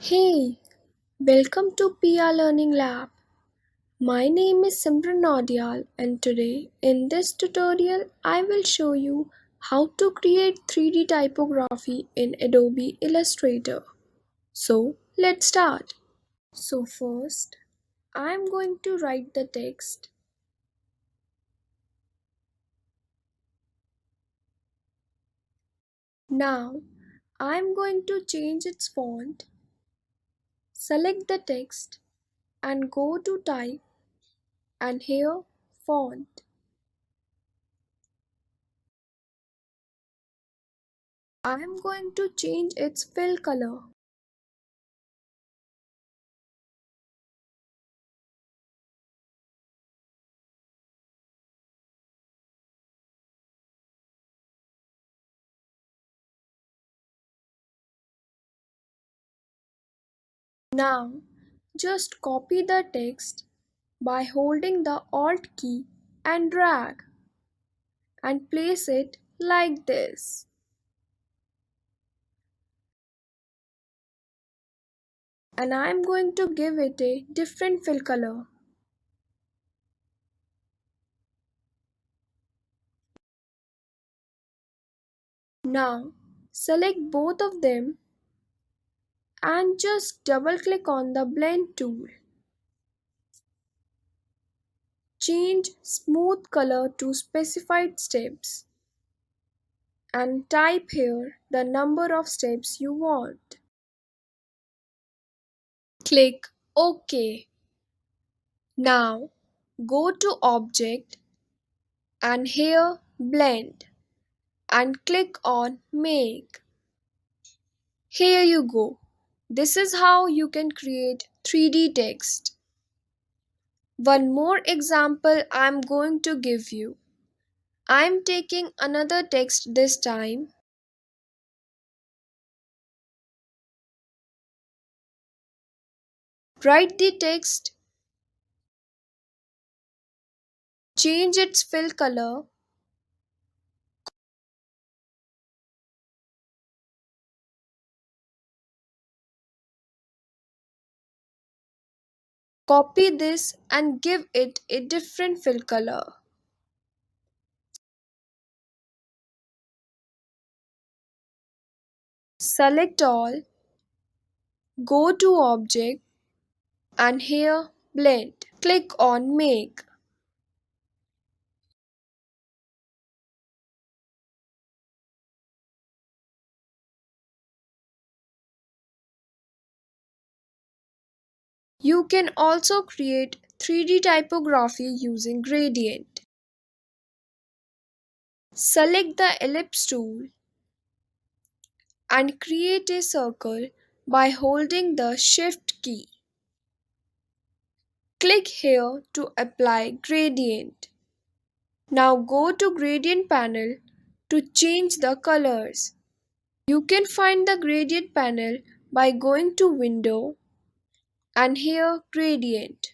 Hey, welcome to PR Learning Lab. My name is Simran Naudial, and today in this tutorial I will show you how to create 3D typography in Adobe Illustrator. So let's start. So first I am going to write the text. Now I am going to change its font. Select the text and go to type and here font. I am going to change its fill color. Now just copy the text by holding the Alt key and drag and place it like this. And I am going to give it a different fill color. Now select both of them and just double click on the blend tool. Change smooth color to specified steps and type here the number of steps you want. Click OK. Now go to Object and here Blend and click on Make. Here you go. This is how you can create 3D text. One more example I'm going to give you. I'm taking another text this time. Write the text, change its fill color, copy this and give it a different fill color. Select all, go to Object and here Blend. Click on Make. You can also create 3D typography using gradient. Select the ellipse tool and create a circle by holding the Shift key. Click here to apply gradient. Now go to Gradient panel to change the colors. You can find the Gradient panel by going to Window and here Gradient.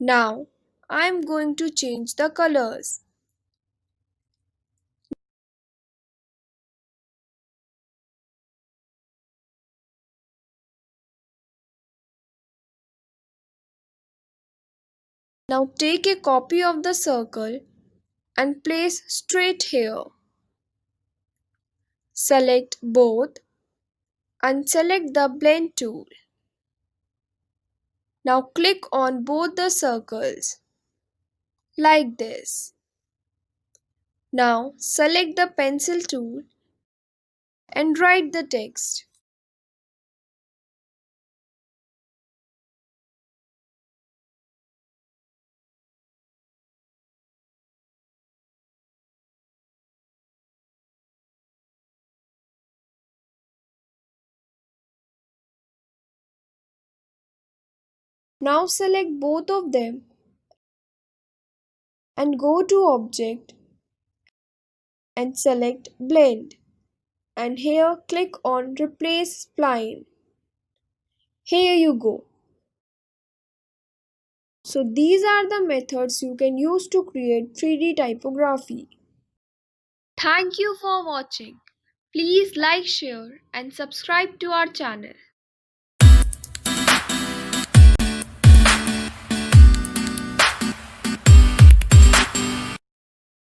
Now I am going to change the colors. Now take a copy of the circle and place straight here. Select both and select the blend tool. Now click on both the circles like this. Now select the pencil tool and write the text. Now select both of them and go to Object and select Blend and here click on Replace Spline. Here you go. So these are the methods you can use to create 3D typography. Thank you for watching. Please like, share and subscribe to our channel.